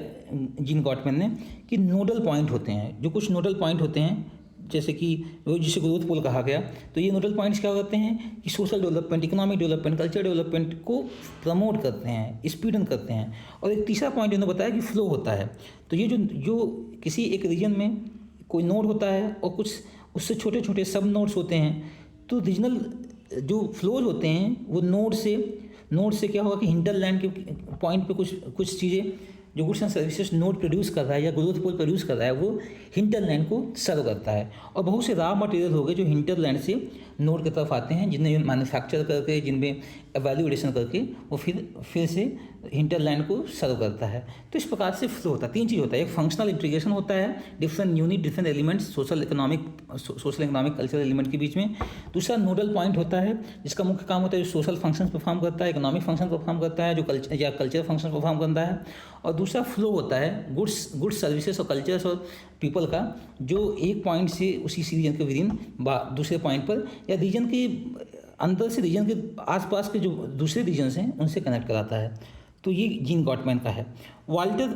जीन गॉटमैन ने कि नोडल पॉइंट होते हैं। जो कुछ नोडल पॉइंट होते हैं जैसे कि जिसे ग्रोथ पोल कहा गया, तो ये नोडल पॉइंट्स क्या करते हैं कि social development, economic development, culture development को प्रमोट करते हैं, स्पीडन करते हैं। और एक तीसरा पॉइंट इन्होंने बताया कि फ्लो होता है। तो ये जो किसी एक रीजन में कोई नोड होता है और कुछ उससे छोटे छोटे सब नोड्स होते हैं, तो रीजनल जो फ्लोज होते हैं वो नोड से क्या होगा कि हिंटरलैंड के पॉइंट पे कुछ चीज़ें जो goods and services node produce कर रहा है या ग्रोथ पोल प्रोड्यूस कर रहा है वो हिंटरलैंड को सर्व करता है। और बहुत से रॉ मटेरियल हो गए जो हिंटरलैंड से नोड की तरफ आते हैं, जिन्हें मैन्युफैक्चर करके, जिनमें वैल्यू एडिशन करके वो फिर से हिंटरलैंड को सर्व करता है। तो इस प्रकार से फ्लो होता है। 3 चीज़ होता है, एक फंक्शनल इंटीग्रेशन होता है different unit, different elements, social economic cultural element के बीच में। दूसरा नोडल पॉइंट होता है जिसका मुख्य काम होता है जो सोशल फंक्शन परफॉर्म करता है, इकोनॉमिक फंक्शन परफॉर्म करता है, जो कल्चर फंक्शन परफॉर्म करता है। और दूसरा फ्लो होता है गुड्स सर्विसेज और कल्चर्स और पीपल का, जो एक पॉइंट से उसी रीजन के विदिन दूसरे पॉइंट पर या रीजन के अंदर से रीजन के आसपास के जो दूसरे रीजन्स हैं उनसे कनेक्ट कराता है। तो ये जीन गॉटमैन का है। वाल्टर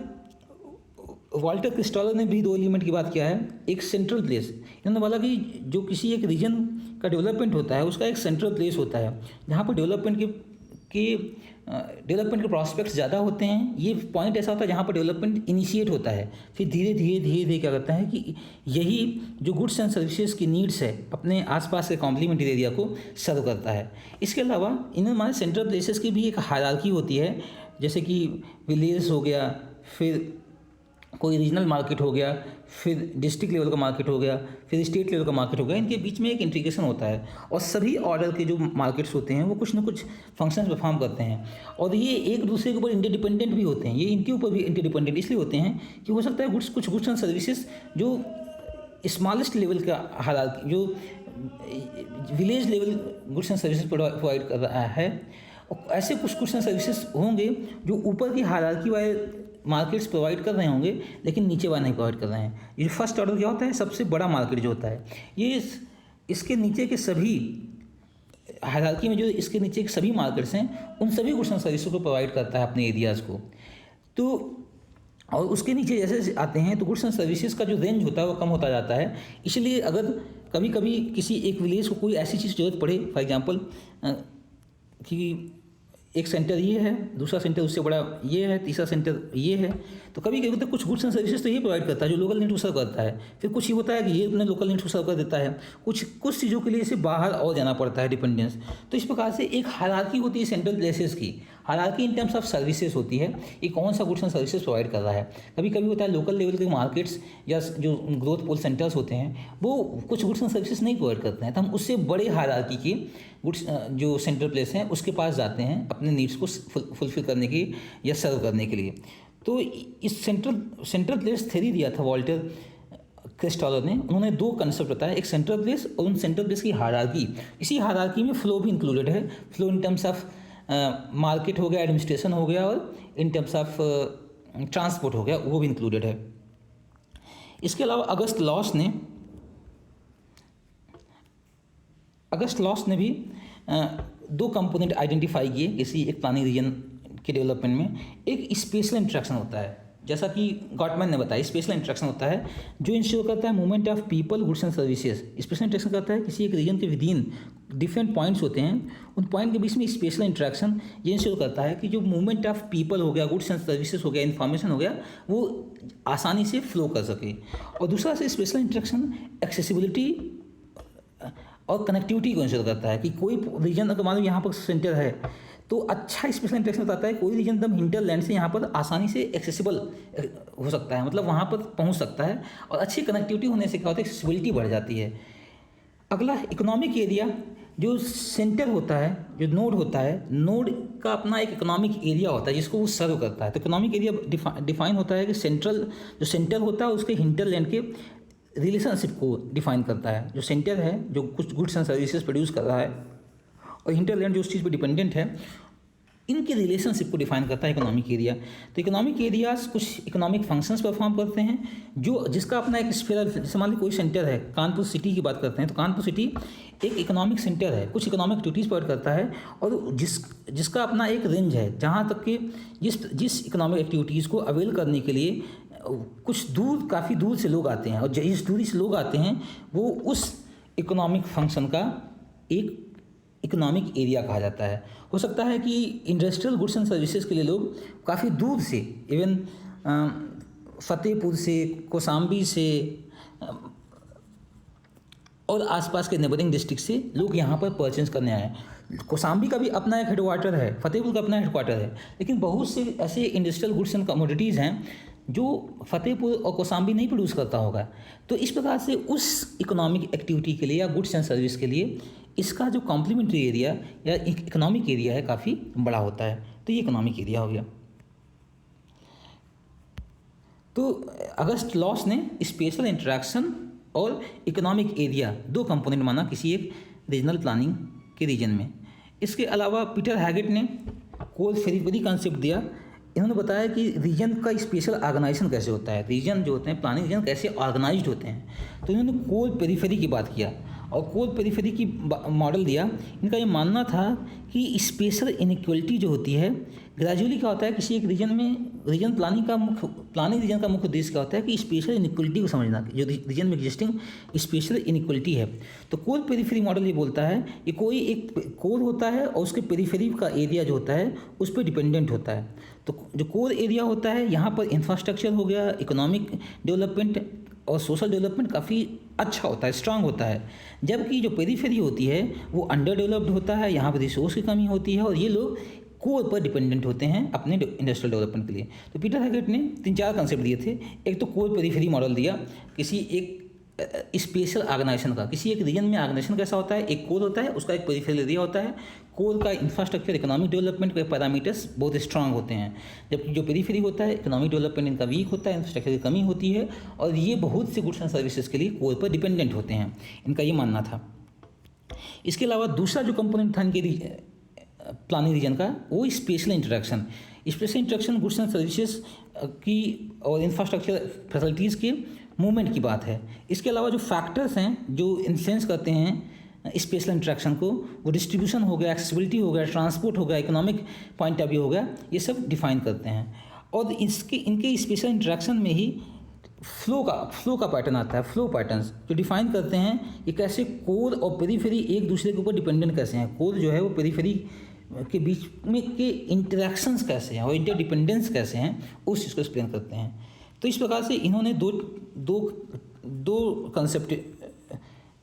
क्रिस्टोलर ने भी 2 एलिमेंट की बात किया है। एक सेंट्रल प्लेस, इन्होंने बोला कि जो किसी एक रीजन का डेवलपमेंट होता है उसका एक सेंट्रल प्लेस होता है जहाँ पर डेवलपमेंट के प्रॉस्पेक्ट्स ज़्यादा होते हैं। ये पॉइंट ऐसा होता है जहाँ पर डेवलपमेंट इनिशिएट होता है, फिर धीरे धीरे क्या करता है कि यही जो गुड्स एंड सर्विसेज की नीड्स है अपने आसपास के कॉम्प्लीमेंट्री एरिया को सर्व करता है। इसके अलावा इनमें हमारे सेंट्रल प्लेसेस की भी एक हायरार्की होती है, जैसे कि विलेज हो गया, फिर कोई रीजनल मार्केट हो गया, फिर डिस्ट्रिक्ट लेवल का मार्केट हो गया, फिर स्टेट लेवल का मार्केट हो गया। इनके बीच में एक इंटीग्रेशन होता है और सभी ऑर्डर के जो मार्केट्स होते हैं वो कुछ ना कुछ फंक्शंस परफॉर्म करते हैं और ये एक दूसरे के ऊपर इंटरडिपेंडेंट भी होते हैं। ये इनके ऊपर भी इंटरडिपेंडेंट इसलिए होते हैं कि हो सकता है कुछ गुड्स एंड सर्विसेज जो स्मॉलेस्ट लेवल का हायरार्की, जो village level goods and services provide कर रहा है, ऐसे कुछ गुड्स एंड सर्विसेज होंगे जो ऊपर की हायरार्की वाले मार्केट्स प्रोवाइड कर रहे होंगे लेकिन नीचे वाले नहीं प्रोवाइड कर रहे हैं। ये फर्स्ट ऑर्डर क्या होता है, सबसे बड़ा मार्केट जो होता है, ये इसके नीचे के सभी हायरार्की में जो इसके नीचे के सभी मार्केट्स हैं उन सभी गुड्स एंड सर्विसेज को प्रोवाइड करता है अपने एरियाज़ को। तो और उसके नीचे जैसे आते हैं तो गुड्स एंड सर्विसेज का जो रेंज होता है वो कम होता जाता है। इसलिए अगर कभी कभी किसी एक विलेज को कोई ऐसी चीज़ जरूरत पड़े, फॉर एग्जांपल कि एक सेंटर ये है, दूसरा सेंटर उससे बड़ा ये है, तीसरा सेंटर ये है, तो कभी कभी तो कुछ गुड्स एंड सर्विसेज तो ये प्रोवाइड करता है जो लोकल नीड को सर्व करता है। फिर कुछ ये होता है कि ये अपने लोकल नीड को सर्व कर देता है, कुछ चीज़ों के लिए इसे बाहर और जाना पड़ता है, डिपेंडेंस। तो इस प्रकार से एक हायरार्की होती है सेंट्रल प्लेसेस की। Hierarchy in terms of services होती है, ये कौन सा गुड्स एंड सर्विसेज प्रोवाइड कर रहा है। कभी कभी होता है लोकल लेवल के मार्केट्स या जो ग्रोथ पोल सेंटर्स होते हैं वो कुछ गुड्स एंड सर्विसेज नहीं प्रोवाइड करते हैं, तो हम उससे बड़े हायरार्की के गुड्स जो सेंट्रल प्लेस हैं उसके पास जाते हैं अपने नीड्स को फुलफिल करने के या सर्व करने के लिए। तो इस सेंट्रल प्लेस थ्योरी दिया था वाल्टर क्रिस्टोलर ने। उन्होंने 2 कंसेप्ट बताया, एक सेंट्रल प्लेस और उन सेंट्रल प्लेस की हायरार्की। इसी हायरार्की में फ्लो भी इंक्लूडेड है। Flow in terms of market हो गया, एडमिनिस्ट्रेशन हो गया और इन टर्म्स ऑफ ट्रांसपोर्ट हो गया, वो भी इंक्लूडेड है। इसके अलावा अगस्त लॉस ने भी 2 कंपोनेंट आइडेंटिफाई किए किसी एक प्लानिंग रीजन के डेवलपमेंट में। एक स्पेशल इंटरेक्शन होता है, जैसा कि गॉटमैन ने बताया, स्पेशल इंटरेक्शन होता है जो इंश्योर करता है movement of people, goods and services. Special interaction करता है किसी एक रीजन के विदिन डिफरेंट पॉइंट्स होते हैं, उन पॉइंट के बीच में स्पेशल इंटरेक्शन ये इंश्योर करता है कि जो मूवमेंट ऑफ पीपल हो गया, गुड्स एंड सर्विसेज हो गया, इन्फॉर्मेशन हो गया, वो आसानी से फ्लो कर सके। और दूसरा से स्पेशल इंटरेक्शन एक्सेसिबिलिटी और कनेक्टिविटी को इंश्योर करता है कि कोई रीजन अगर मान लो यहाँ पर सेंटर है तो अच्छा स्पेशल इंटरेक्शन बताता है कोई रीजन एकदम हिंटरलैंड से यहाँ पर आसानी से एक्सेसिबल हो सकता है, मतलब वहाँ पर पहुँच सकता है। और अच्छी कनेक्टिविटी होने से क्या होता है, एक्सेसिबिलिटी बढ़ जाती है। अगला इकोनॉमिक एरिया, जो सेंटर होता है, जो नोड होता है, नोड का अपना एक इकोनॉमिक एरिया होता है जिसको वो सर्व करता है। तो इकोनॉमिक एरिया डिफाइन होता है कि जो सेंटर होता है उसके हिंटरलैंड के रिलेशनशिप को डिफाइन करता है। जो सेंटर है जो कुछ गुड्स एंड सर्विसेज प्रोड्यूस कर रहा है और हिंटरलैंड जो उस चीज़ पर डिपेंडेंट है, इनके रिलेशनशिप को डिफाइन करता है इकोनॉमिक एरिया। तो इकोनॉमिक एरियाज कुछ इकोनॉमिक फंक्शंस परफॉर्म करते हैं जो जिसका अपना एक स्फीयर, जैसे मान लीजिए कोई सेंटर है, कानपुर सिटी की बात करते हैं तो कानपुर सिटी एक इकोनॉमिक सेंटर है, कुछ इकोनॉमिक एक्टिविटीज़ प्रोवाइड करता है और जिसका अपना एक रेंज है जहाँ तक कि जिस इकोनॉमिक एक्टिविटीज़ को अवेल करने के लिए कुछ दूर, काफ़ी दूर से लोग आते हैं और जिस दूरी से लोग आते हैं वो उस इकोनॉमिक फंक्शन का एक इकोनॉमिक एरिया कहा जाता है। हो सकता है कि इंडस्ट्रियल गुड्स एंड सर्विसेज के लिए लोग काफ़ी दूर से, इवन फतेहपुर से, कौशाम्बी से और आसपास के नेबरिंग डिस्ट्रिक्ट से लोग यहाँ पर परचेज करने आए हैं। कौशाम्बी का भी अपना एक हेडक्वार्टर है, फतेहपुर का अपना हेडक्वार्टर है, लेकिन बहुत से ऐसे इंडस्ट्रियल गुड्स एंड कमोडिटीज़ हैं जो फतेहपुर और कौशाम्बी नहीं प्रोड्यूस करता होगा। तो इस प्रकार से उस इकोनॉमिक एक्टिविटी के लिए या गुड्स एंड सर्विस के लिए इसका जो कॉम्प्लीमेंट्री एरिया या इकोनॉमिक एरिया है काफ़ी बड़ा होता है। तो ये इकोनॉमिक एरिया हो गया। तो अगस्त लॉस ने स्पेशल इंटरेक्शन और इकोनॉमिक एरिया दो कंपोनेंट माना किसी एक रीजनल प्लानिंग के रीजन में। इसके अलावा पीटर हैगेट ने कोल फेरिफेरी कॉन्सेप्ट दिया। इन्होंने बताया कि रीजन का स्पेशल ऑर्गेनाइजेशन कैसे होता है, रीजन जो होते हैं प्लानिंग रीजन कैसे ऑर्गेनाइज्ड होते हैं। तो इन्होंने कोल पेरिफेरी की बात किया और कोल पेरिफेरी की मॉडल दिया। इनका ये मानना था कि स्पेशल इनइक्वलिटी जो होती है ग्रेजुअली क्या होता है किसी एक रीजन में, रीजन प्लानिंग रीजन का मुख्य उद्देश्य क्या होता है कि स्पेशल इनइक्वलिटी को समझना, जो रीजन में एग्जिस्टिंग स्पेशल इनइक्वलिटी है। तो कोल पेरिफेरी मॉडल ये बोलता है कि कोई एक कोल होता है और उसके पेरिफेरी का एरिया जो होता है उस पर डिपेंडेंट होता है। तो जो कोर एरिया होता है यहाँ पर इंफ्रास्ट्रक्चर हो गया, इकोनॉमिक डेवलपमेंट और सोशल डेवलपमेंट काफ़ी अच्छा होता है, स्ट्रांग होता है। जबकि जो पेरीफेरी होती है वो अंडर डेवलप्ड होता है, यहाँ पर रिसोर्स की कमी होती है और ये लोग कोर पर डिपेंडेंट होते हैं अपने इंडस्ट्रियल डेवलपमेंट के लिए। तो पीटर हैगेट ने 3-4 कंसेप्ट दिए थे। एक तो कोर पेरीफेरी मॉडल दिया किसी एक स्पेशल ऑर्गेनाइजेशन का, किसी एक रीजन में ऑर्गेनाइजेशन कैसा होता है, एक कोर होता है, उसका एक पेरिफेरल एरिया होता है। कोर का इंफ्रास्ट्रक्चर इकोनॉमिक डेवलपमेंट के पैरामीटर्स बहुत स्ट्रांग होते हैं, जबकि जो पेरिफेरी होता है इकोनॉमिक डेवलपमेंट इनका वीक होता है, इंफ्रास्ट्रक्चर की कमी होती है और ये बहुत से गुड्स एंड सर्विसेज के लिए कोर पर डिपेंडेंट होते हैं। इनका ये मानना था। इसके अलावा दूसरा जो कंपोनेंट था इनके प्लानिंग रीजन का वो special interaction. Special interaction goods and services की और इंफ्रास्ट्रक्चर फैसिलिटीज़ के मूवमेंट की बात है। इसके अलावा जो फैक्टर्स हैं जो इन्फ्लुएंस करते हैं स्पेशल इंटरेक्शन को, वो डिस्ट्रीब्यूशन हो गया, एक्सेसिबिलिटी हो गया, ट्रांसपोर्ट हो गया, इकोनॉमिक पॉइंट ऑफ व्यू हो गया, ये सब डिफाइन करते हैं। और इनके स्पेशल इंटरेक्शन में ही फ्लो का पैटर्न आता है। फ्लो पैटर्न्स जो डिफाइन करते हैं ये कैसे कोर और पेरीफेरी एक दूसरे के ऊपर डिपेंडेंट कैसे हैं, कोर जो है वो पेरीफेरी के बीच में के इंटरेक्शंस कैसे हैं और इंटरडिपेंडेंस कैसे हैं, उस चीज़ को एक्सप्लेन करते हैं। तो इस प्रकार से इन्होंने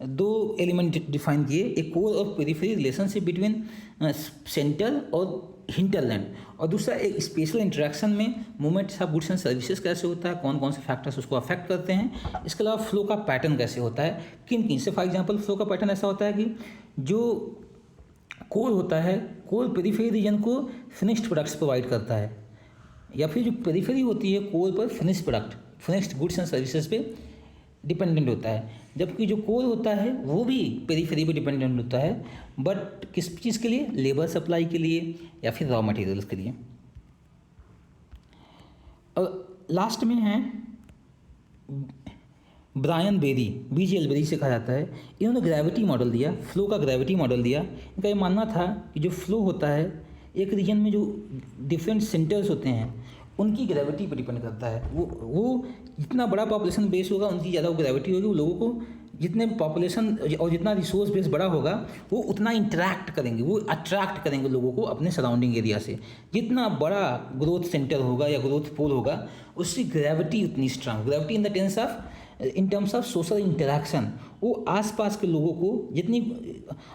दो एलिमेंट डिफाइन किए, एक कोर और पेरिफेरी रिलेशनशिप बिटवीन सेंटर और हिंटरलैंड, और दूसरा एक स्पेशल इंटरेक्शन में movement of goods and services कैसे होता है, कौन कौन से फैक्टर्स उसको अफेक्ट करते हैं। इसके अलावा फ्लो का पैटर्न कैसे होता है, किन से फॉर एग्जांपल फ्लो का पैटर्न ऐसा होता है कि जो कोर होता है, कोर पेरिफेरी रीजन को फिनिश्ड प्रोडक्ट्स प्रोवाइड करता है, या फिर जो पेरिफेरी होती है कोर पर फिनिश्ड गुड्स एंड सर्विसेज पे डिपेंडेंट होता है, जबकि जो कोर होता है वो भी पेरिफेरी पे डिपेंडेंट होता है, बट किस चीज़ के लिए, लेबर सप्लाई के लिए या फिर रॉ मटेरियल्स के लिए। और लास्ट में है ब्रायन बेरी, BGL बेरी से कहा जाता है। इन्होंने ग्रेविटी मॉडल दिया, फ्लो का ग्रेविटी मॉडल दिया। इनका ये मानना था कि जो फ्लो होता है एक रीजन में जो डिफरेंट सेंटर्स होते हैं उनकी ग्रेविटी पर डिपेंड करता है। वो जितना बड़ा पॉपुलेशन बेस होगा उनकी ज़्यादा ग्रेविटी होगी, वो लोगों को जितने पॉपुलेशन और जितना रिसोर्स बेस बड़ा होगा वो उतना इंटरेक्ट करेंगे, वो अट्रैक्ट करेंगे लोगों को अपने सराउंडिंग एरिया से। जितना बड़ा ग्रोथ सेंटर होगा या ग्रोथ पोल होगा उसकी ग्रेविटी उतनी strong, gravity in terms of social interaction, वो आसपास के लोगों को जितनी,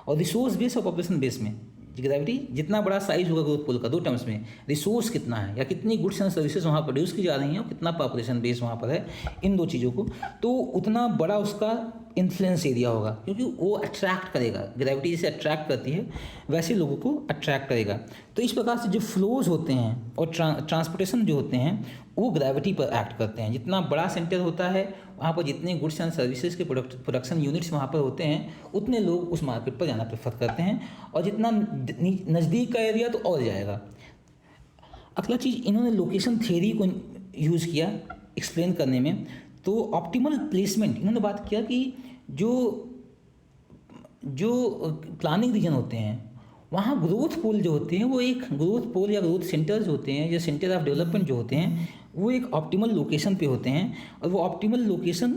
और रिसोर्स बेस और पॉपुलेशन बेस में ग्रेविटी जितना बड़ा साइज होगा ग्रोथ पोल का, दो टर्म्स में, रिसोर्स कितना है या कितनी गुड्स एंड सर्विसेज वहाँ प्रोड्यूस की जा रही हैं और कितना पॉपुलेशन बेस वहाँ पर है, इन दो चीज़ों को, तो उतना बड़ा उसका इन्फ्लुएंस एरिया होगा, क्योंकि वो अट्रैक्ट करेगा। ग्रेविटी जैसे अट्रैक्ट करती है वैसे लोगों को अट्रैक्ट करेगा। तो इस प्रकार से जो फ्लोज होते हैं और ट्रांसपोर्टेशन जो होते हैं वो ग्रेविटी पर एक्ट करते हैं। जितना बड़ा सेंटर होता है वहाँ पर जितने गुड्स एंड सर्विसेज के प्रोडक्शन यूनिट्स वहाँ पर होते हैं उतने लोग उस मार्केट पर जाना प्रेफर करते हैं, और जितना नज़दीक का एरिया तो और जाएगा। अगला चीज़ इन्होंने लोकेशन थियरी को यूज़ किया एक्सप्लेन करने में। तो ऑप्टिमल प्लेसमेंट इन्होंने बात किया कि जो प्लानिंग रीजन होते हैं वहाँ ग्रोथ पोल जो होते हैं वो एक ग्रोथ पोल या ग्रोथ सेंटर्स होते हैं, या सेंटर ऑफ डेवलपमेंट जो होते हैं वो एक ऑप्टिमल लोकेशन पे होते हैं, और वो ऑप्टिमल लोकेशन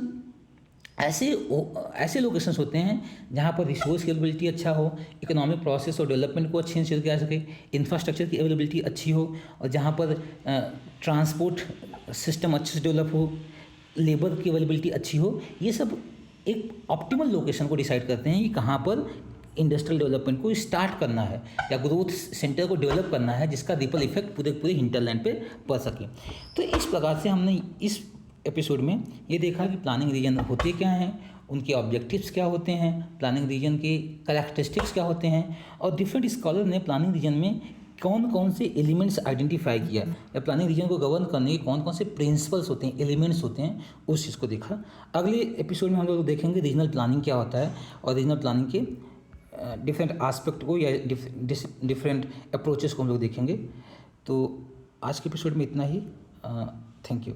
ऐसे लोकेशंस होते हैं जहाँ पर रिसोर्स की अवेलेबिलिटी अच्छा हो, इकोनॉमिक प्रोसेस और डेवलपमेंट को अच्छे से किया जा सके, इंफ्रास्ट्रक्चर की अवेलेबिलिटी अच्छी हो, और जहाँ पर ट्रांसपोर्ट सिस्टम अच्छे से डेवलप हो, लेबर की अवेलेबिलिटी अच्छी हो। ये सब एक ऑप्टिमल लोकेशन को डिसाइड करते हैं कि कहाँ पर इंडस्ट्रियल डेवलपमेंट को स्टार्ट करना है या ग्रोथ सेंटर को डेवलप करना है, जिसका रिपल इफेक्ट पूरे पूरे हिंटरलैंड पे पड़ सके। तो इस प्रकार से हमने इस एपिसोड में ये देखा कि प्लानिंग रीजन होते क्या हैं, उनके ऑब्जेक्टिव्स क्या होते हैं, प्लानिंग रीजन के कैरेक्टरिस्टिक्स क्या होते हैं, और डिफरेंट स्कॉलर ने प्लानिंग रीजन में कौन कौन से एलिमेंट्स आइडेंटिफाई किया या प्लानिंग रीजन को गवर्न करने के कौन कौन से प्रिंसिपल्स होते हैं, एलिमेंट्स होते हैं, उस चीज़ को देखा। अगले एपिसोड में हम लोग देखेंगे रीजनल प्लानिंग क्या होता है और रीजनल प्लानिंग के डिफरेंट एस्पेक्ट को या डिफरेंट अप्रोचेस को हम लोग देखेंगे। तो आज के एपिसोड में इतना ही। Thank you.